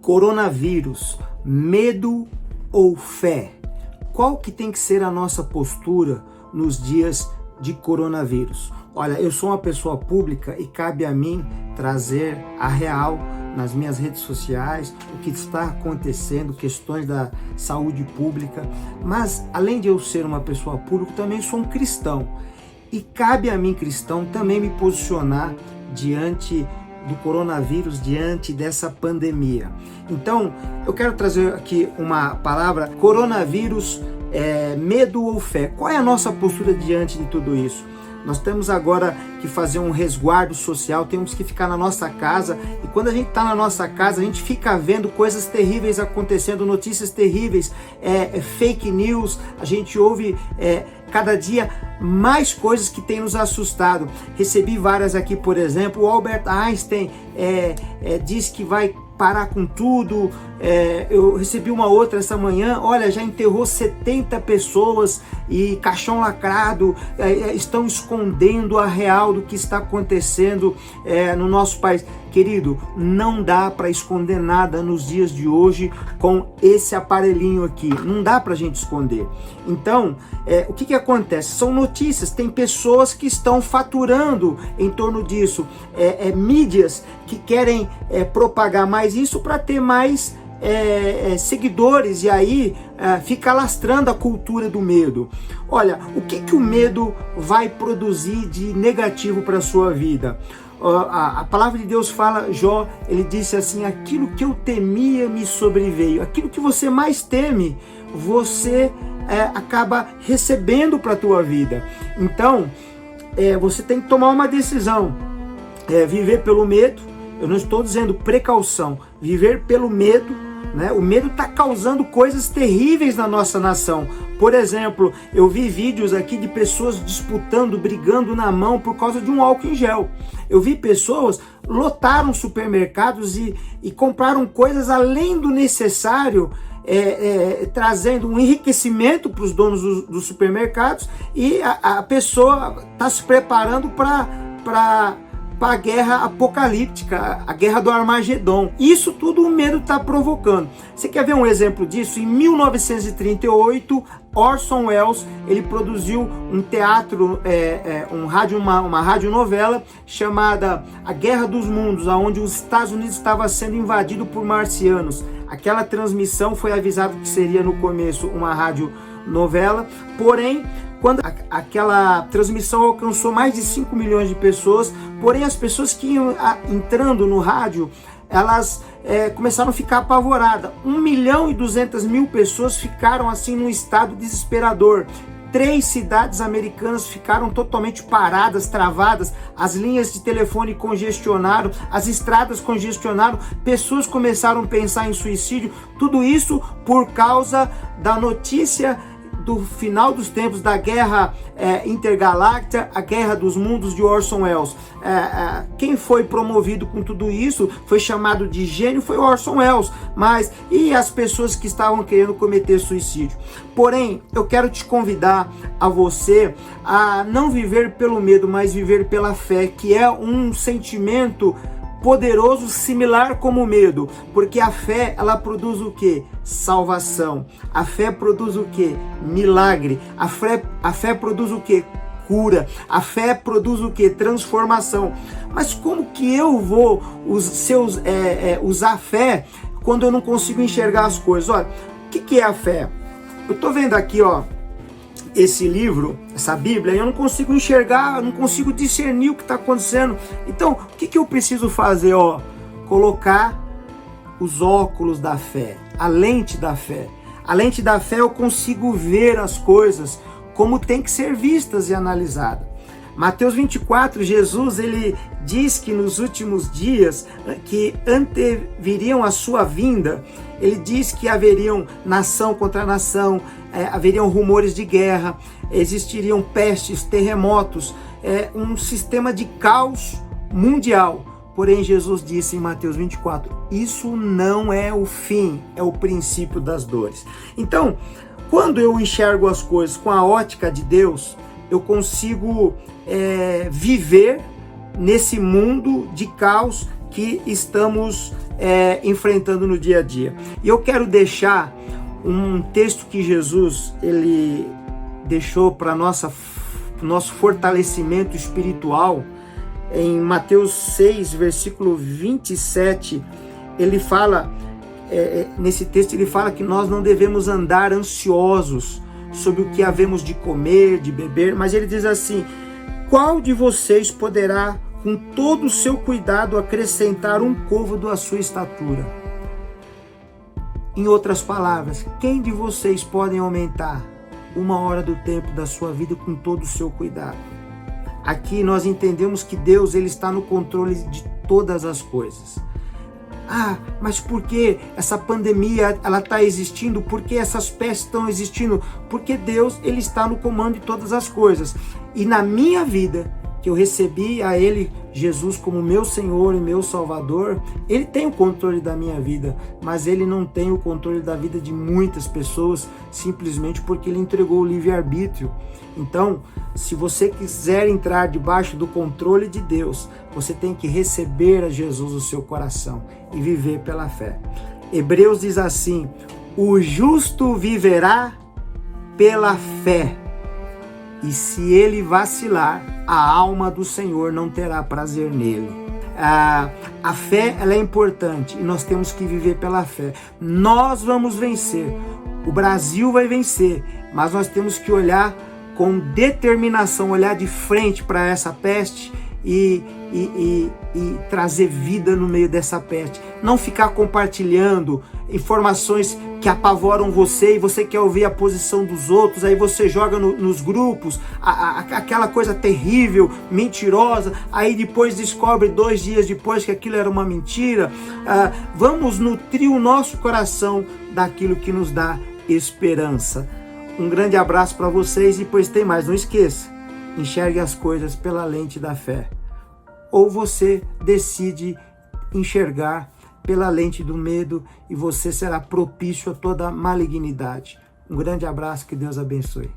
Coronavírus, medo ou fé? Qual que tem que ser a nossa postura nos dias de coronavírus? Olha, eu sou uma pessoa pública e cabe a mim trazer a real nas minhas redes sociais, o que está acontecendo, questões da saúde pública. Mas, além de eu ser uma pessoa pública, também sou um cristão. E cabe a mim, cristão, também me posicionar diante do coronavírus, diante dessa pandemia. Então, eu quero trazer aqui uma palavra: coronavírus, medo ou fé? Qual é a nossa postura diante de tudo isso? Nós temos agora que fazer um resguardo social, temos que ficar na nossa casa, e quando a gente está na nossa casa, a gente fica vendo coisas terríveis acontecendo, notícias terríveis, fake news, a gente ouve cada dia mais coisas que têm nos assustado. Recebi várias aqui, por exemplo, o Albert Einstein diz que vai parar com tudo. Eu recebi uma outra essa manhã, olha, já enterrou 70 pessoas e caixão lacrado, estão escondendo a real do que está acontecendo no nosso país. Querido, não dá para esconder nada nos dias de hoje com esse aparelhinho aqui, não dá para a gente esconder. Então, o que acontece? São notícias, tem pessoas que estão faturando em torno disso, mídias que querem propagar mais isso para ter mais seguidores, e aí fica lastrando a cultura do medo. Olha, o que o medo vai produzir de negativo para a sua vida? A palavra de Deus fala, Jó, ele disse assim: aquilo que eu temia me sobreveio. Aquilo que você mais teme, você acaba recebendo para a tua vida. Então, você tem que tomar uma decisão, viver pelo medo. Eu não estou dizendo precaução, viver pelo medo, né? O medo está causando coisas terríveis na nossa nação. Por exemplo, eu vi vídeos aqui de pessoas disputando, brigando na mão por causa de um álcool em gel. Eu vi pessoas lotaram supermercados e compraram coisas além do necessário, trazendo um enriquecimento para os donos dos supermercados, e a pessoa está se preparando para a guerra apocalíptica, a guerra do Armagedon. Isso tudo o medo está provocando. Você quer ver um exemplo disso? Em 1938, Orson Welles, ele produziu um teatro, uma radionovela chamada A Guerra dos Mundos, onde os Estados Unidos estava sendo invadido por marcianos. Aquela transmissão foi avisado que seria no começo uma radionovela, porém, quando aquela transmissão alcançou mais de 5 milhões de pessoas, porém as pessoas que iam entrando no rádio, elas começaram a ficar apavoradas. 1.200.000 pessoas ficaram assim num estado desesperador. 3 cidades americanas ficaram totalmente paradas, travadas, as linhas de telefone congestionaram, as estradas congestionaram, pessoas começaram a pensar em suicídio. Tudo isso por causa da notícia do final dos tempos, da guerra intergaláctica, a guerra dos mundos de Orson Welles. Quem foi promovido com tudo isso, foi chamado de gênio, foi Orson Welles. Mas e as pessoas que estavam querendo cometer suicídio? Porém, eu quero te convidar a você a não viver pelo medo, mas viver pela fé, que é um sentimento poderoso, similar como o medo, porque a fé, ela produz o quê? Salvação. A fé produz o quê? Milagre. A fé produz o quê? Cura. A fé produz o quê? Transformação. Mas como que eu vou usar a fé quando eu não consigo enxergar as coisas? Olha, o que é a fé? Eu estou vendo aqui, esse livro, essa Bíblia, eu não consigo enxergar, não consigo discernir o que está acontecendo. Então, o que eu preciso fazer? Colocar os óculos da fé, a lente da fé. A lente da fé, eu consigo ver as coisas como tem que ser vistas e analisadas. Mateus 24, Jesus, ele diz que nos últimos dias, que anteviriam a sua vinda, ele diz que haveriam nação contra nação, haveriam rumores de guerra, existiriam pestes, terremotos, um sistema de caos mundial. Porém, Jesus disse em Mateus 24, isso não é o fim, é o princípio das dores. Então, quando eu enxergo as coisas com a ótica de Deus, eu consigo viver nesse mundo de caos que estamos enfrentando no dia a dia. E eu quero deixar um texto que Jesus ele deixou para nosso fortalecimento espiritual. Em Mateus 6, versículo 27, ele fala, nesse texto ele fala que nós não devemos andar ansiosos sobre o que havemos de comer, de beber, mas ele diz assim: qual de vocês poderá, com todo o seu cuidado, acrescentar um côvado à sua estatura? Em outras palavras, quem de vocês podem aumentar 1 hora do tempo da sua vida com todo o seu cuidado? Aqui nós entendemos que Deus ele está no controle de todas as coisas. Mas por que essa pandemia ela está existindo? Por que essas pestes estão existindo? Porque Deus ele está no comando de todas as coisas. E na minha vida, que eu recebi a Ele, Jesus, como meu Senhor e meu Salvador, Ele tem o controle da minha vida, mas Ele não tem o controle da vida de muitas pessoas, simplesmente porque Ele entregou o livre-arbítrio. Então, se você quiser entrar debaixo do controle de Deus, você tem que receber a Jesus no seu coração e viver pela fé. Hebreus diz assim: o justo viverá pela fé. E se ele vacilar, a alma do Senhor não terá prazer nele. A fé ela é importante e nós temos que viver pela fé. Nós vamos vencer. O Brasil vai vencer, mas nós temos que olhar com determinação, olhar de frente para essa peste e trazer vida no meio dessa peste. Não ficar compartilhando informações que apavoram você e você quer ouvir a posição dos outros, aí você joga nos grupos aquela coisa terrível, mentirosa, aí depois descobre 2 dias depois que aquilo era uma mentira. Vamos nutrir o nosso coração daquilo que nos dá esperança. Um grande abraço para vocês e pois tem mais, não esqueça, enxergue as coisas pela lente da fé. Ou você decide enxergar pela lente do medo e você será propício a toda malignidade. Um grande abraço, que Deus abençoe.